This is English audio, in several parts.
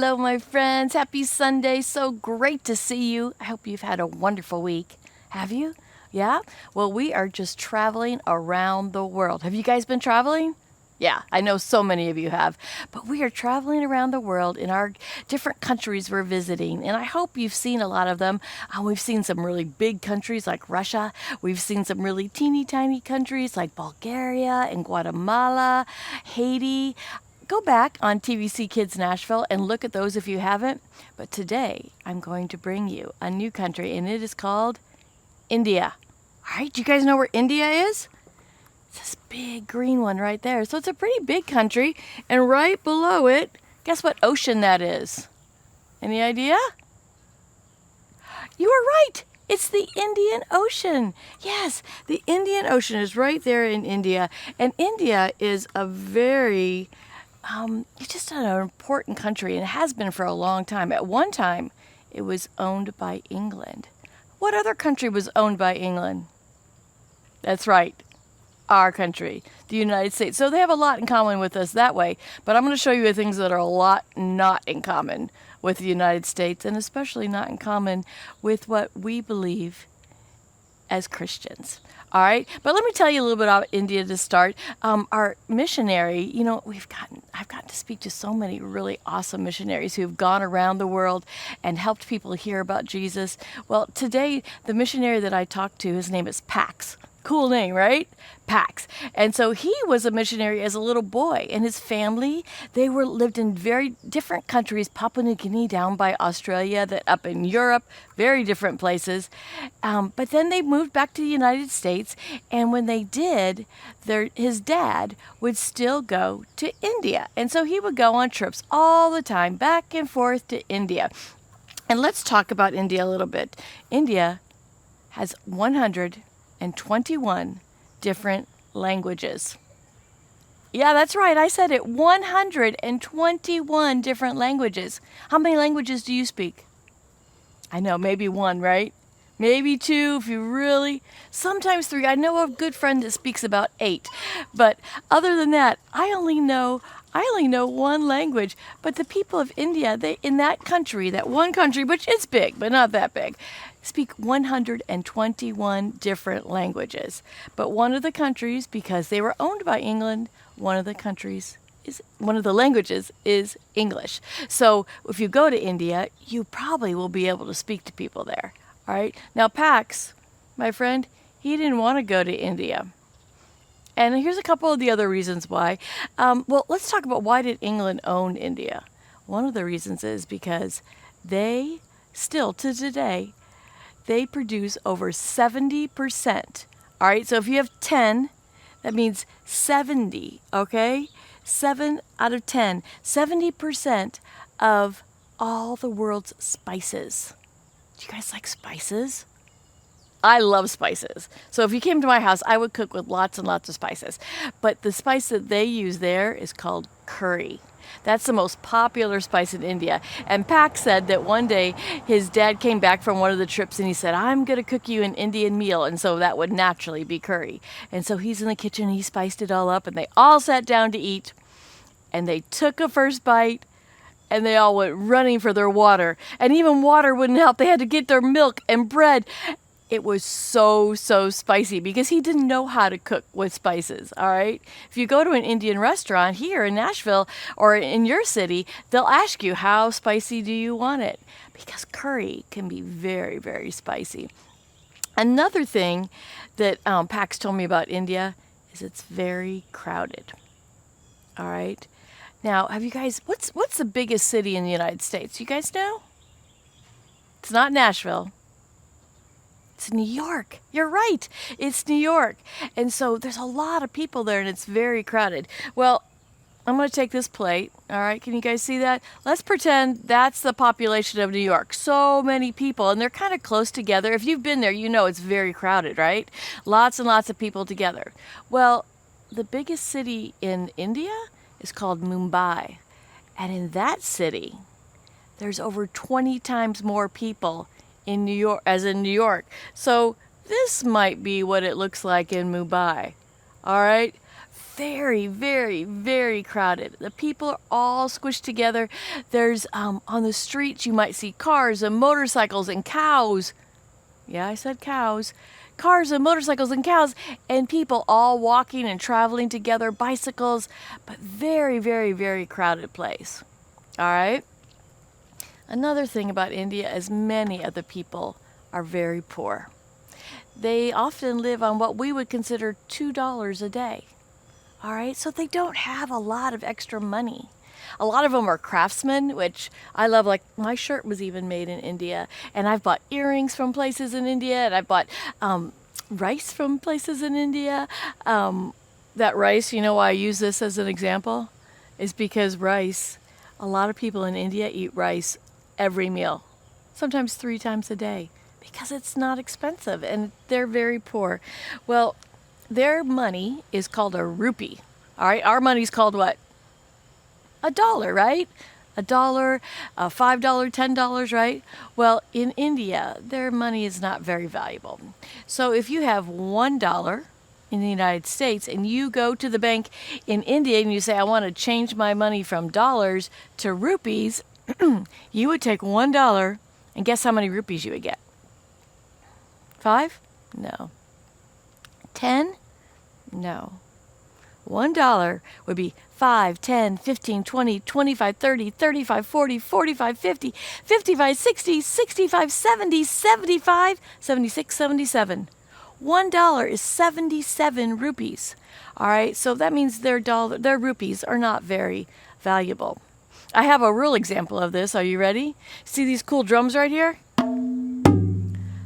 Hello, my friends. Happy Sunday. So great to see you. I hope you've had a wonderful week. Have you? Yeah? Well, we are just traveling around the world. Have you guys been traveling? Yeah, I know so many of you have. But we are traveling around the world in our different countries we're visiting. And I hope you've seen a lot of them. We've seen some really big countries like Russia. We've seen some really teeny tiny countries like Bulgaria and Guatemala, Haiti. Go back on TVC Kids Nashville and look at those if you haven't. But today I'm going to bring you a new country, and it is called India. All right, do you guys know where India is? It's this big green one right there. So it's a pretty big country, and right below it, guess what ocean that is? Any idea? You are right. It's the Indian Ocean. Yes, the Indian Ocean is right there in India. And India is a very it's just an important country, and it has been for a long time. At one time, it was owned by England. What other country was owned by England? That's right, our country, the United States. So they have a lot in common with us that way, but I'm going to show you things that are a lot not in common with the United States, and especially not in common with what we believe as Christians. All right, but let me tell you a little bit about India to start. Our missionary, I've gotten to speak to so many really awesome missionaries who have gone around the world and helped people hear about Jesus. Well, today, the missionary that I talked to, his name is Pax. Cool name, right? Pax. And so he was a missionary as a little boy, and his family, they lived in very different countries, Papua New Guinea down by Australia, that up in Europe, very different places. But then they moved back to the United States, and when they did, his dad would still go to India. And so he would go on trips all the time, back and forth to India. And let's talk about India a little bit. India has 121 different languages. Yeah, that's right. I said it. 121 different languages. How many languages do you speak? I know, maybe one, right? Maybe two if you really. Sometimes three. I know a good friend that speaks about 8. But other than that, I only know one language. But the people of India, in that country, that one country, which is big, but not that big, speak 121 different languages. But one of the countries, because they were owned by England, one of the languages is English. So if you go to India, you probably will be able to speak to people there. All right. Now, Pax, my friend, he didn't want to go to India. And here's a couple of the other reasons why. Well, let's talk about why did England own India. One of the reasons is because they still, to today, they produce over 70%. All right, so if you have 10, that means 70, okay? 7 out of 10, 70% of all the world's spices. Do you guys like spices? I love spices. So if you came to my house, I would cook with lots and lots of spices. But the spice that they use there is called curry. That's the most popular spice in India. And Pax said that one day his dad came back from one of the trips and he said, I'm going to cook you an Indian meal. And so that would naturally be curry. And so he's in the kitchen, he spiced it all up, and they all sat down to eat. And they took a first bite, and they all went running for their water. And even water wouldn't help. They had to get their milk and bread. It was so spicy because he didn't know how to cook with spices, all right? If you go to an Indian restaurant here in Nashville or in your city, they'll ask you, how spicy do you want it? Because curry can be very, very spicy. Another thing that Pax told me about India is it's very crowded, all right? Now, have you guys, what's the biggest city in the United States? You guys know? It's not Nashville. It's New York. You're right. It's New York. And so there's a lot of people there, and it's very crowded. Well, I'm going to take this plate. All right. Can you guys see that? Let's pretend that's the population of New York. So many people, and they're kind of close together. If you've been there, you know it's very crowded, right? Lots and lots of people together. Well, the biggest city in India is called Mumbai. And in that city, there's over 20 times more people in New York, as in New York. So this might be what it looks like in Mumbai. All right, very, very, very crowded. The people are all squished together. There's on the streets you might see cars and motorcycles and cows. Yeah, I said cows. Cars and motorcycles and cows and people all walking and traveling together, bicycles, but very, very, very crowded place. All right? Another thing about India is many of the people are very poor. They often live on what we would consider $2 a day. All right, so they don't have a lot of extra money. A lot of them are craftsmen, which I love. Like my shirt was even made in India, and I've bought earrings from places in India, and I've bought rice from places in India. That rice, you know why I use this as an example? Is because rice, a lot of people in India eat rice every meal, sometimes 3 times a day, because it's not expensive and they're very poor. Well, their money is called a rupee. All right, our money's called what? $1, right? $1, $5, $10, right? Well, in India, their money is not very valuable. So if you have $1 in the United States and you go to the bank in India and you say, I want to change my money from dollars to rupees, you would take $1 and guess how many rupees you would get? 5? No. 10? No. $1 would be 5, 10, 15, 20, 25, 30, 35, 40, 45, 50, 55, 60, 65, 70, 75, 76, 77. $1 is 77 rupees. All right, so that means their rupees are not very valuable. I have a real example of this. Are you ready? See these cool drums right here?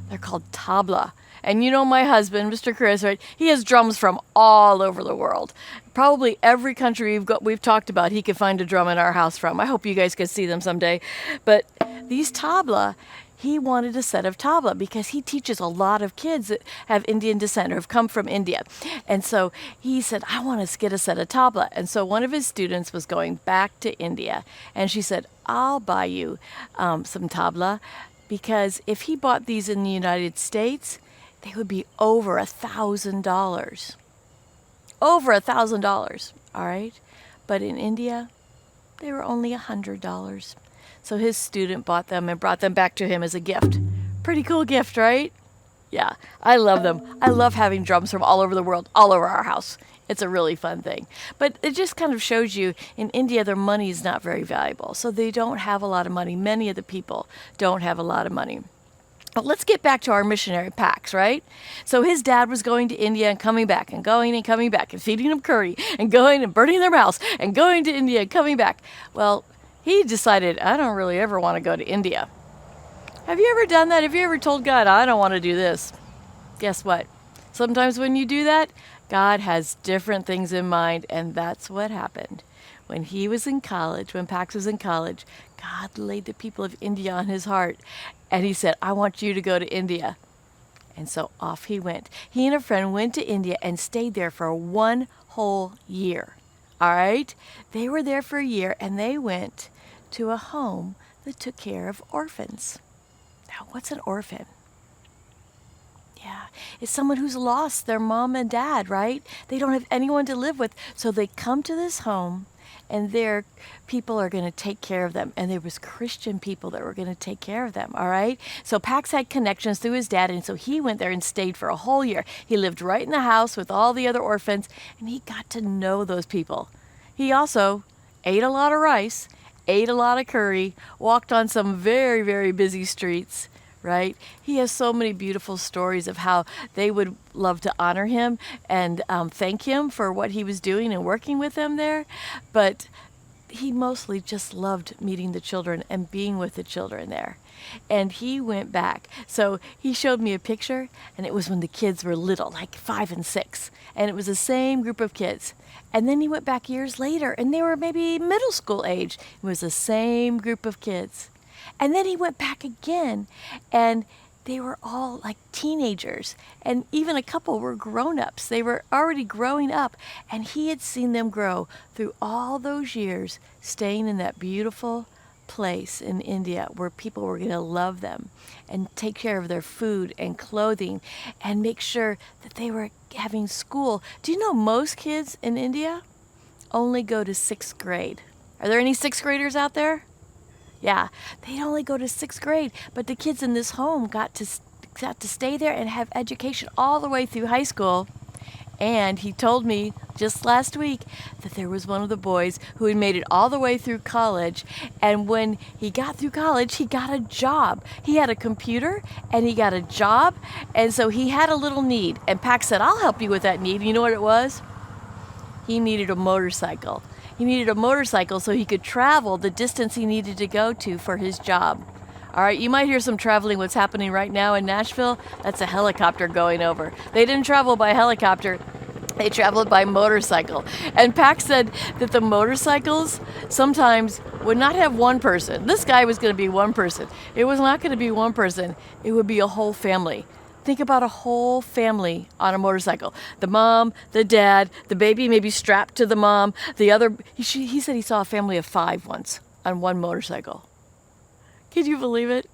They're called tabla. And you know my husband, Mr. Chris, right? He has drums from all over the world. Probably every country we've talked about, he could find a drum in our house from. I hope you guys could see them someday. But these tabla, he wanted a set of tabla because he teaches a lot of kids that have Indian descent or have come from India. And so he said, I want to get a set of tabla. And so one of his students was going back to India. And she said, I'll buy you some tabla, because if he bought these in the United States, they would be over $1,000. Over $1,000, all right? But in India, they were only $100. So his student bought them and brought them back to him as a gift. Pretty cool gift, right? Yeah, I love them. I love having drums from all over the world, all over our house. It's a really fun thing. But it just kind of shows you, in India, their money is not very valuable. So they don't have a lot of money. Many of the people don't have a lot of money. But let's get back to our missionary Pax, right? So his dad was going to India and coming back and going and coming back and feeding them curry and going and burning their mouths and going to India and coming back. Well, he decided, I don't really ever want to go to India. Have you ever done that? Have you ever told God, I don't want to do this? Guess what? Sometimes when you do that, God has different things in mind, and that's what happened. When he was in college, when Pax was in college, God laid the people of India on his heart, and he said, I want you to go to India. And so off he went. He and a friend went to India and stayed there for 1 whole year. All right? They were there for a year, and they went to a home that took care of orphans. Now, what's an orphan? Yeah, it's someone who's lost their mom and dad, right? They don't have anyone to live with. So they come to this home, and their people are going to take care of them. And there was Christian people that were going to take care of them, all right? So Pax had connections through his dad, and so he went there and stayed for a whole year. He lived right in the house with all the other orphans, and he got to know those people. He also ate a lot of rice, ate a lot of curry, walked on some very, very busy streets, right? He has so many beautiful stories of how they would love to honor him and thank him for what he was doing and working with them there. But he mostly just loved meeting the children and being with the children there. And he went back. So he showed me a picture, and it was when the kids were little, like 5 and 6. And it was the same group of kids. And then he went back years later, and they were maybe middle school age. It was the same group of kids. And then he went back again, and they were all like teenagers, and even a couple were grown-ups. They were already growing up, and he had seen them grow through all those years, staying in that beautiful, place in India where people were going to love them and take care of their food and clothing and make sure that they were having school. Do you know most kids in India only go to 6th grade? Are there any 6th graders out there? Yeah, they only go to 6th grade, but the kids in this home got to stay there and have education all the way through high school. And he told me just last week that there was one of the boys who had made it all the way through college. And when he got through college, he got a job. He had a computer and he got a job. And so he had a little need. And Pax said, I'll help you with that need. And you know what it was? He needed a motorcycle. He needed a motorcycle so he could travel the distance he needed to go to for his job. All right, you might hear some traveling. What's happening right now in Nashville, that's a helicopter going over. They didn't travel by helicopter. They traveled by motorcycle. And Pax said that the motorcycles sometimes would not have one person. This guy was going to be one person. It was not going to be one person. It would be a whole family. Think about a whole family on a motorcycle. The mom, the dad, the baby maybe strapped to the mom. The other, he said he saw a family of 5 once on one motorcycle. Can you believe it?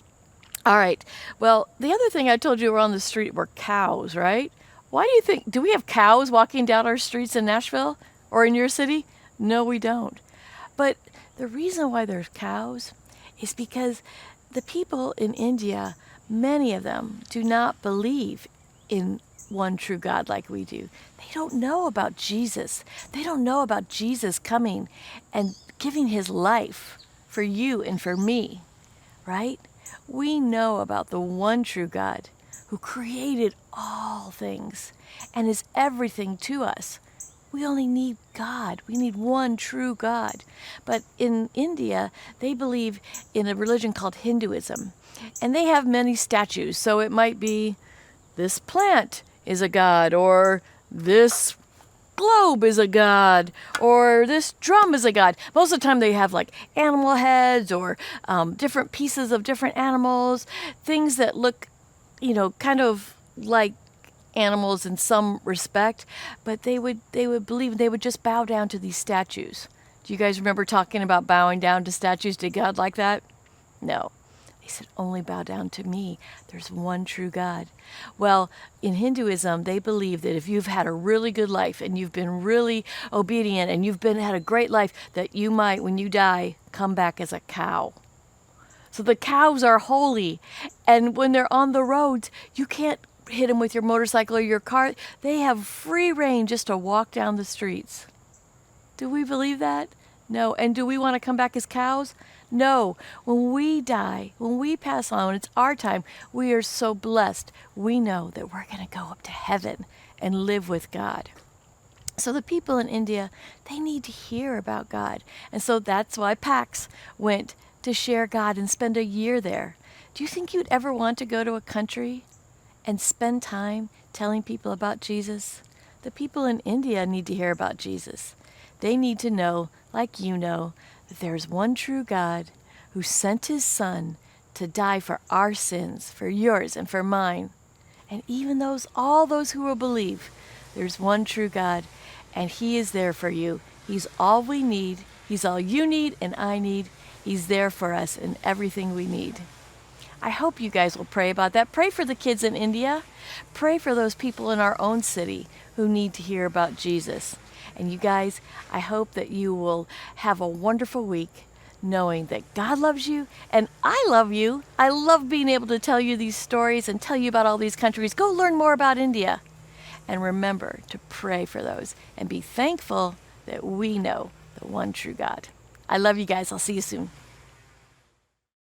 All right. Well, the other thing I told you were on the street were cows, right? Why do you think, do we have cows walking down our streets in Nashville or in your city? No, we don't. But the reason why there's cows is because the people in India, many of them do not believe in one true God like we do. They don't know about Jesus. They don't know about Jesus coming and giving his life for you and for me. Right? We know about the one true God who created all things and is everything to us. We only need God. We need one true God. But in India, they believe in a religion called Hinduism. And they have many statues. So it might be this plant is a god, or this globe is a god, or this drum is a god. Most of the time they have like animal heads or different pieces of different animals, things that look, kind of like animals in some respect, but they would believe, they would just bow down to these statues. Do you guys remember talking about bowing down to statues? Did God like that? No. They said, only bow down to me. There's one true God. Well, in Hinduism, they believe that if you've had a really good life and you've been really obedient and you've had a great life, that you might, when you die, come back as a cow. So the cows are holy. And when they're on the roads, you can't hit them with your motorcycle or your car. They have free reign just to walk down the streets. Do we believe that? No. And do we want to come back as cows? No. When we die, when we pass on, when it's our time, we are so blessed. We know that we're going to go up to heaven and live with God. So the people in India, they need to hear about God. And so that's why Pax went to share God and spend a year there. Do you think you'd ever want to go to a country and spend time telling people about Jesus? The people in India need to hear about Jesus. They need to know, like you know, that there's one true God who sent his son to die for our sins, for yours and for mine. And even all those who will believe, there's one true God, and he is there for you. He's all we need. He's all you need and I need. He's there for us in everything we need. I hope you guys will pray about that. Pray for the kids in India. Pray for those people in our own city who need to hear about Jesus. And you guys, I hope that you will have a wonderful week knowing that God loves you and I love you. I love being able to tell you these stories and tell you about all these countries. Go learn more about India. And remember to pray for those and be thankful that we know the one true God. I love you guys. I'll see you soon.